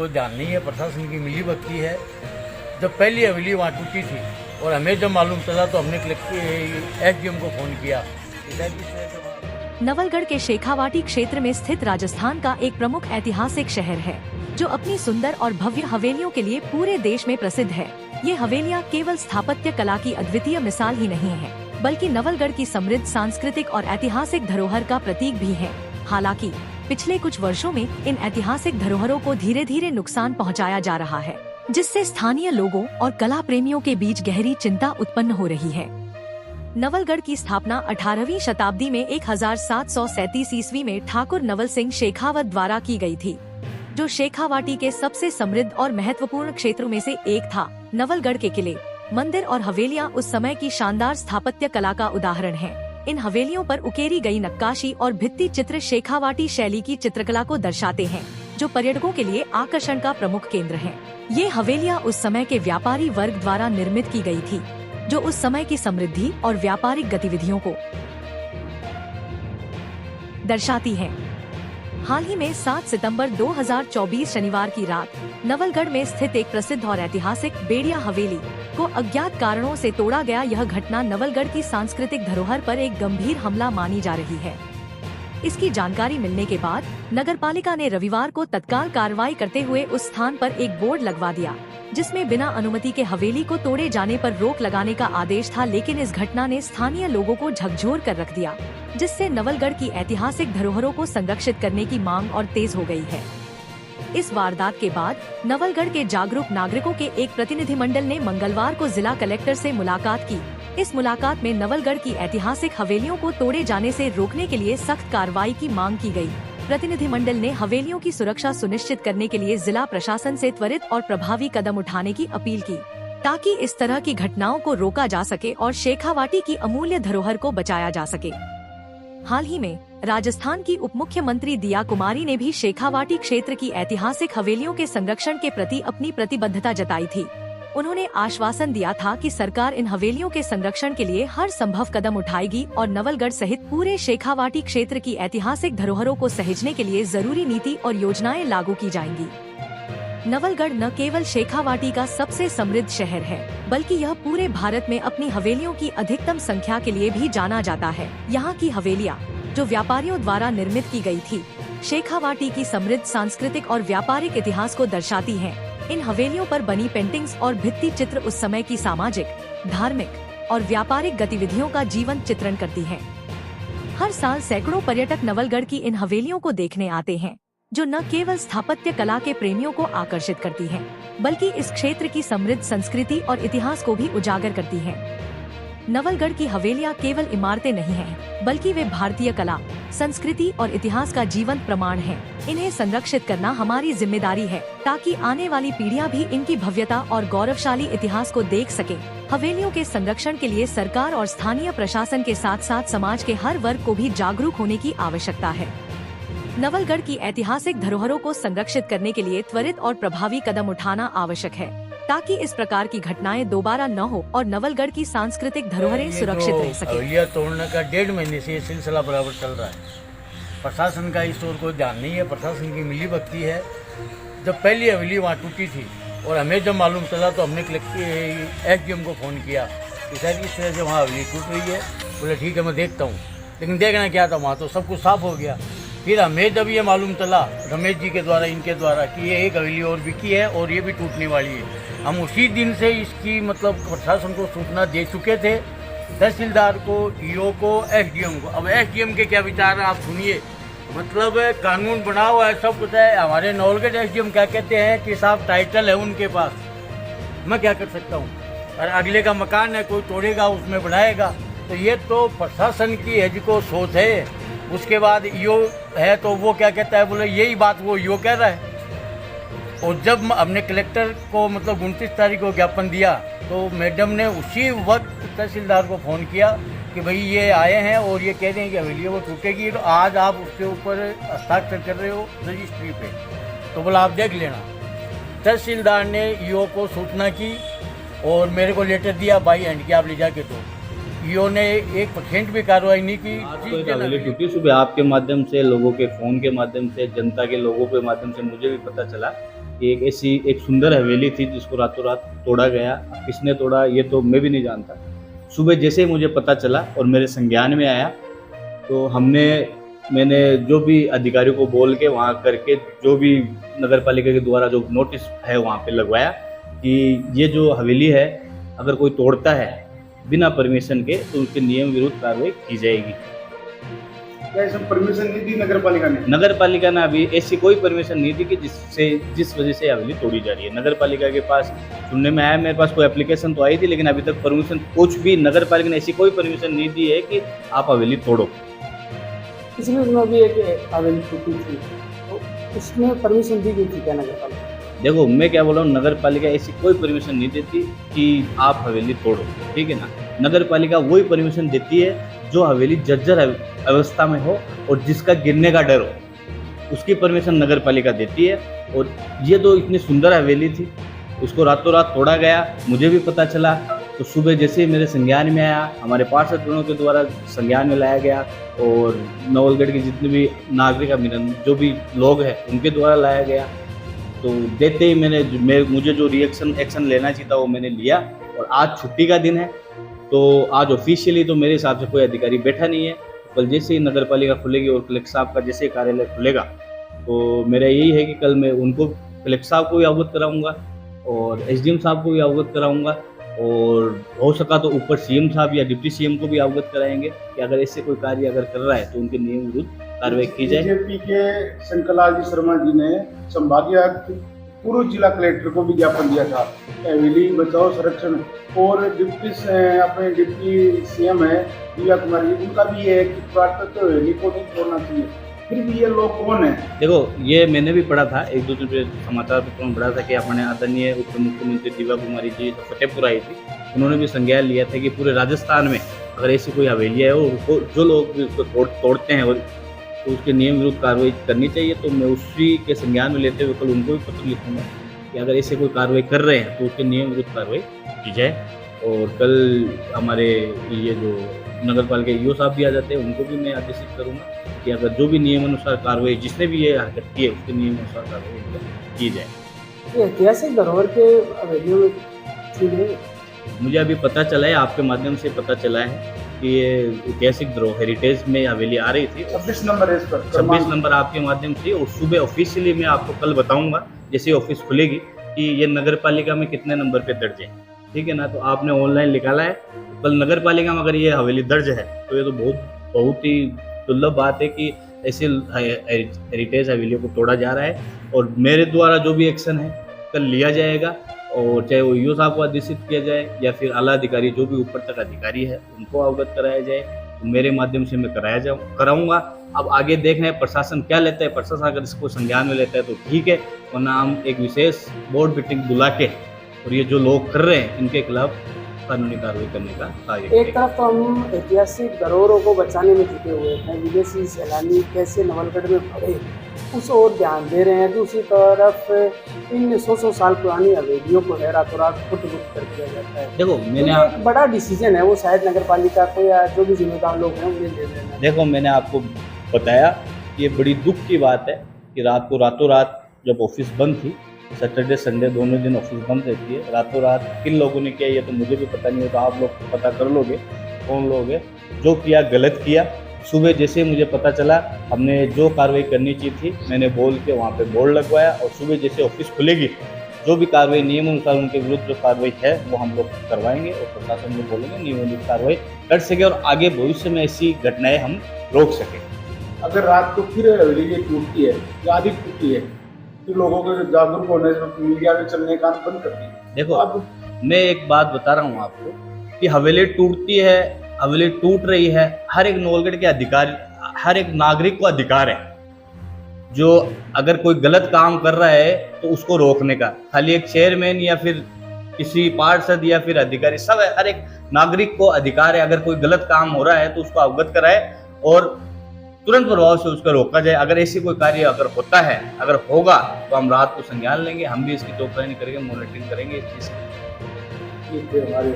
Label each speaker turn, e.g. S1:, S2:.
S1: ध्यान नहीं है, प्रशासन की मिलीभगत है। जब पहली हवेली वहाँ टूटी थी और हमें जब मालूम चला तो हमने एसडीएम को फोन किया।
S2: नवलगढ़ के शेखावाटी क्षेत्र में स्थित राजस्थान का एक प्रमुख ऐतिहासिक शहर है, जो अपनी सुंदर और भव्य हवेलियों के लिए पूरे देश में प्रसिद्ध है। ये हवेलियाँ केवल स्थापत्य कला की अद्वितीय मिसाल ही नहीं है, बल्कि नवलगढ़ की समृद्ध सांस्कृतिक और ऐतिहासिक धरोहर का प्रतीक भी है। हालांकि पिछले कुछ वर्षों में इन ऐतिहासिक धरोहरों को धीरे धीरे नुकसान पहुंचाया जा रहा है, जिससे स्थानीय लोगों और कला प्रेमियों के बीच गहरी चिंता उत्पन्न हो रही है। नवलगढ़ की स्थापना 18वीं शताब्दी में 1737 ईस्वी में ठाकुर नवल सिंह शेखावत द्वारा की गई थी, जो शेखावाटी के सबसे समृद्ध और महत्वपूर्ण क्षेत्रों में से एक था। नवलगढ़ के किले, मंदिर और हवेलियां उस समय की शानदार स्थापत्य कला का उदाहरण हैं। इन हवेलियों पर उकेरी गई नक्काशी और भित्ति चित्र शेखावाटी शैली की चित्रकला को दर्शाते हैं, जो पर्यटकों के लिए आकर्षण का प्रमुख केंद्र है। ये हवेलियां उस समय के व्यापारी वर्ग द्वारा निर्मित की गई थी, जो उस समय की समृद्धि और व्यापारिक गतिविधियों को दर्शाती हैं। हाल ही में 7 सितंबर 2024 शनिवार की रात नवलगढ़ में स्थित एक प्रसिद्ध और ऐतिहासिक बेड़िया हवेली को अज्ञात कारणों से तोड़ा गया। यह घटना नवलगढ़ की सांस्कृतिक धरोहर पर एक गंभीर हमला मानी जा रही है। इसकी जानकारी मिलने के बाद नगरपालिका ने रविवार को तत्काल कार्रवाई करते हुए उस स्थान पर एक बोर्ड लगवा दिया, जिसमें बिना अनुमति के हवेली को तोड़े जाने पर रोक लगाने का आदेश था। लेकिन इस घटना ने स्थानीय लोगों को झकझोर कर रख दिया, जिससे नवलगढ़ की ऐतिहासिक धरोहरों को संरक्षित करने की मांग और तेज हो गई है। इस वारदात के बाद नवलगढ़ के जागरूक नागरिकों के एक प्रतिनिधिमंडल ने मंगलवार को जिला कलेक्टर से मुलाकात की। इस मुलाकात में नवलगढ़ की ऐतिहासिक हवेलियों को तोड़े जाने से रोकने के लिए सख्त कार्रवाई की मांग की गई। प्रतिनिधिमंडल ने हवेलियों की सुरक्षा सुनिश्चित करने के लिए जिला प्रशासन से त्वरित और प्रभावी कदम उठाने की अपील की, ताकि इस तरह की घटनाओं को रोका जा सके और शेखावाटी की अमूल्य धरोहर को बचाया जा सके। हाल ही में राजस्थान की उप मुख्यमंत्री दिया कुमारी ने भी शेखावाटी क्षेत्र की ऐतिहासिक हवेलियों के संरक्षण के प्रति अपनी प्रतिबद्धता जताई थी। उन्होंने आश्वासन दिया था कि सरकार इन हवेलियों के संरक्षण के लिए हर संभव कदम उठाएगी और नवलगढ़ सहित पूरे शेखावाटी क्षेत्र की ऐतिहासिक धरोहरों को सहेजने के लिए जरूरी नीति और योजनाएं लागू की जाएंगी। नवलगढ़ न केवल शेखावाटी का सबसे समृद्ध शहर है, बल्कि यह पूरे भारत में अपनी हवेलियों की अधिकतम संख्या के लिए भी जाना जाता है। यहाँ की हवेलियाँ, जो व्यापारियों द्वारा निर्मित की गई थी, शेखावाटी की समृद्ध सांस्कृतिक और व्यापारिक इतिहास को दर्शाती हैं। इन हवेलियों पर बनी पेंटिंग्स और भित्ति चित्र उस समय की सामाजिक, धार्मिक और व्यापारिक गतिविधियों का जीवंत चित्रण करती हैं। हर साल सैकड़ों पर्यटक नवलगढ़ की इन हवेलियों को देखने आते हैं, जो न केवल स्थापत्य कला के प्रेमियों को आकर्षित करती हैं, बल्कि इस क्षेत्र की समृद्ध संस्कृति और इतिहास को भी उजागर करती हैं। नवलगढ़ की हवेलियाँ केवल इमारतें नहीं हैं, बल्कि वे भारतीय कला, संस्कृति और इतिहास का जीवंत प्रमाण हैं। इन्हें संरक्षित करना हमारी जिम्मेदारी है, ताकि आने वाली पीढ़ियां भी इनकी भव्यता और गौरवशाली इतिहास को देख सके। हवेलियों के संरक्षण के लिए सरकार और स्थानीय प्रशासन के साथ साथ समाज के हर वर्ग को भी जागरूक होने की आवश्यकता है। नवलगढ़ की ऐतिहासिक धरोहरों को संरक्षित करने के लिए त्वरित और प्रभावी कदम उठाना आवश्यक है, ताकि इस प्रकार की घटनाएं दोबारा न हो और नवलगढ़ की सांस्कृतिक धरोहरें सुरक्षित रह सके।
S1: यह तोड़ने का 1.5 महीने से ये सिलसिला बराबर चल रहा है। प्रशासन का इस ओर कोई ध्यान नहीं है, प्रशासन की मिलीभगत है। जब पहली हवेली वहाँ टूटी थी और हमें जब मालूम चला तो हमने एसडीएम को फ़ोन किया कि सर इस तरह से वहाँ हवेली टूट रही है। बोले ठीक है मैं देखता हूँ, लेकिन देखना क्या था, वहाँ तो सब कुछ साफ हो गया। फिर हमें जब ये मालूम चला रमेश जी के द्वारा, इनके द्वारा, कि ये एक हवेली और बिकी है और ये भी टूटने वाली है, हम उसी दिन से इसकी प्रशासन को सूचना दे चुके थे, तहसीलदार को, ईओ को, एसडीएम को। अब एसडीएम के क्या विचार हैं आप सुनिए। कानून बना हुआ है, सब कुछ है। हमारे नवलगढ़ एसडीएम क्या कहते हैं कि साहब टाइटल है उनके पास, मैं क्या कर सकता हूँ। और अगले का मकान है, कोई तोड़ेगा उसमें बनाएगा। तो ये तो प्रशासन की है जिसको सोच है। उसके बाद ईओ है तो वो क्या कहता है, बोले यही बात वो ईओ कह रहा है। और जब हमने कलेक्टर को 29 तारीख को ज्ञापन दिया तो मैडम ने उसी वक्त तहसीलदार को फ़ोन किया कि भाई ये आए हैं और ये कह रहे हैं कि हवेली वो टूटेगी, तो आज आप उसके ऊपर हस्ताक्षर कर रहे हो रजिस्ट्री पे, तो बोला आप देख लेना। तहसीलदार ने ईओ को सूचना की और मेरे को लेटर दिया बाई हैंड कि आप ले जाके दो। ईओ ने 1% भी कार्रवाई नहीं की।
S3: हवेली टूटी सुबह आपके माध्यम से, लोगों के फ़ोन के माध्यम से, जनता के लोगों के माध्यम से मुझे भी पता चला कि एक ऐसी एक सुंदर हवेली थी जिसको रातों रात तोड़ा गया। अब किसने तोड़ा ये तो मैं भी नहीं जानता। सुबह जैसे ही मुझे पता चला और मेरे संज्ञान में आया तो मैंने जो भी अधिकारियों को बोल के वहाँ करके जो भी नगर पालिका के द्वारा जो नोटिस है वहाँ पे लगवाया कि ये जो हवेली है अगर कोई तोड़ता है बिना परमिशन के तो उसके नियम विरुद्ध कार्रवाई की जाएगी।
S4: क्या इसमें परमिशन नहीं दी नगर पालिका ने?
S3: नगर पालिका ने अभी ऐसी कोई परमिशन नहीं दी कि जिस वजह से हवेली तोड़ी जा रही है। नगर पालिका के पास सुनने में आया, मेरे पास कोई एप्लीकेशन तो आई थी लेकिन अभी तक परमिशन कुछ भी नगर पालिका ने ऐसी कोई परमिशन नहीं दी है कि आप हवेली तोड़ो।
S5: पिछले दिनों भी एक हवेली टूटी थी, तो उसमें परमिशन दी गई थी क्या नगर पालिका?
S3: देखो मैं क्या बोल रहा हूँ, नगर पालिका ऐसी कोई परमिशन नहीं देती कि आप हवेली तोड़ो, ठीक है ना। नगर पालिका वही परमिशन देती है जो हवेली जर्जर अवस्था में हो और जिसका गिरने का डर हो, उसकी परमिशन नगर पालिका देती है। और ये तो इतनी सुंदर हवेली थी, उसको रातों रात तोड़ा गया। मुझे भी पता चला तो सुबह जैसे ही मेरे संज्ञान में आया, हमारे पार्षद गणों के द्वारा संज्ञान में लाया गया और नवलगढ़ के जितने भी नागरिक अभिनंदन जो भी लोग हैं उनके द्वारा लाया गया। तो देते ही मुझे जो एक्शन लेना चाहिए था वो मैंने लिया। और आज छुट्टी का दिन है तो आज ऑफिशियली तो मेरे हिसाब से कोई अधिकारी बैठा नहीं है। कल जैसे ही नगर पालिका खुलेगी और कलेक्टर साहब का जैसे कार्यालय खुलेगा तो मेरा यही है कि कल मैं उनको कलेक्टर साहब को भी अवगत कराऊंगा और एसडीएम साहब को भी अवगत कराऊंगा और हो सका तो ऊपर सीएम साहब या डिप्टी सीएम को भी अवगत कराएंगे कि अगर ऐसे कोई कार्य अगर कर रहा है तो उनके नियम विरुद्ध कार्रवाई की जाए।
S4: बीजेपी के शंकरलाल जी शर्मा जी ने संभागीय आयुक्त पूर्व जिला कलेक्टर को विज्ञापन दिया था हवेली बचाओ संरक्षण, और अपने डिप्टी सीएम है दिव्या कुमारी, उनका भी ये है कि पुरातत्व हवेली को नहीं छोड़ना चाहिए। फिर भी ये लोग कौन है?
S3: देखो ये मैंने भी पढ़ा था, एक दो दिन पहले समाचार पत्रों में पढ़ा था कि अपने आदरणीय उप मुख्यमंत्री दिव्या कुमारी जी तो फतेहपुर आई थी, उन्होंने भी संज्ञान लिया था कि पूरे राजस्थान में अगर ऐसी कोई हवेली है और जो लोग भी उसको तोड़ते हैं और तो उसके नियम विरुद्ध कार्रवाई करनी चाहिए। तो मैं उसी के संज्ञान में लेते हुए कल उनको भी पत्र लिखूंगा कि अगर ऐसे कोई कार्रवाई कर रहे हैं तो उसके नियम विरुद्ध कार्रवाई की जाए। और कल हमारे ये जो नगर पालिका ईओ साहब भी आ जाते हैं उनको भी मैं आदेशित करूँगा कि अगर जो भी नियम अनुसार कार्रवाई जिसने भी ये हरकत की है उसके नियम अनुसार कार्रवाई की जाए।
S5: ये ऐतिहासिक धरोहर के हवेलियों में थी नहीं?
S3: मुझे अभी पता चला है, आपके माध्यम से पता चला है कि ये ऐतिहासिक धरोहर हेरिटेज में हवेली आ रही थी।
S4: 26 नंबर है इस पर,
S3: 26 नंबर आपके माध्यम से। और सुबह ऑफिशियली मैं आपको कल बताऊंगा जैसे ऑफिस खुलेगी कि ये नगर पालिका में कितने नंबर पे दर्ज है, ठीक है ना। तो आपने ऑनलाइन निकाला है, कल नगर पालिका में अगर ये हवेली दर्ज है तो ये तो बहुत ही दुर्लभ बात है कि ऐसे हेरिटेज हवेलियों को तोड़ा जा रहा है। और मेरे द्वारा जो भी एक्शन है कल लिया जाएगा और चाहे वो ईओ साहब को आदेशित किया जाए या फिर आला अधिकारी जो भी ऊपर तक अधिकारी है उनको अवगत कराया जाए, तो मेरे माध्यम से मैं कराऊंगा। अब आगे देखना है प्रशासन क्या लेता है। प्रशासन अगर इसको संज्ञान में लेता है तो ठीक है, वरना हम एक विशेष बोर्ड मीटिंग बुला के और ये जो लोग कर रहे हैं इनके खिलाफ कानूनी कार्रवाई करने का कार्य।
S5: एक तरफ तो हम ऐतिहासिक धरोहरों को बचाने में जुटे हुए हैं, विदेशी सैलानी कैसे नवलगढ़ में बढ़े उस ओर ध्यान दे रहे हैं। दूसरी तरफ इन 100 साल पुरानी हवेलियों को है रातों रात फुट-फुट कर दिया जाता है।
S3: देखो मैंने
S5: एक बड़ा डिसीजन है, वो शायद नगर पालिका को या जो भी जिम्मेदार लोग हैं उन्हें ले लेना।
S3: देखो मैंने आपको बताया ये बड़ी दुख की बात है कि रातों रात जब ऑफिस बंद थी, सैटरडे संडे दोनों दिन ऑफिस बंद रहती है, रातों रात किन लोगों ने किया ये तो मुझे भी पता नहीं होता, आप लोग पता कर लोगे कौन लोग है जो किया, गलत किया। सुबह जैसे मुझे पता चला हमने जो कार्रवाई करनी चाहिए थी मैंने बोल के वहाँ पे बोर्ड लगवाया और सुबह जैसे ऑफिस खुलेगी जो भी कार्रवाई नियम अनुसार उनके विरुद्ध जो कार्रवाई है वो हम लोग करवाएंगे और प्रशासन को बोलेंगे नियमित कार्रवाई कर सके और आगे भविष्य में ऐसी घटनाएं हम रोक सकें।
S4: अगर रात को फिर हवेली ये टूटती है या अधिक टूटती है तो लोगों को जागरूक होने से मीडिया में चलने का बंद कर दिया।
S3: देखो अब मैं एक बात बता रहा हूँ आपको कि हवेली टूटती है, हवेली टूट रही है, हर एक नवलगढ़ के अधिकार, हर एक नागरिक को अधिकार है जो अगर कोई गलत काम कर रहा है तो उसको रोकने का। खाली एक चेयरमैन या फिर किसी पार्षद या फिर अधिकारी, सब हर एक नागरिक को अधिकार है अगर कोई गलत काम हो रहा है तो उसको अवगत कराए और तुरंत प्रभाव से उसका रोका जाए। अगर ऐसी कोई कार्य अगर होता है, अगर होगा तो हम रात को संज्ञान लेंगे, हम भी इसकी चौकसी करेंगे, मॉनिटरिंग करेंगे इस चीज़ की।
S4: हमारे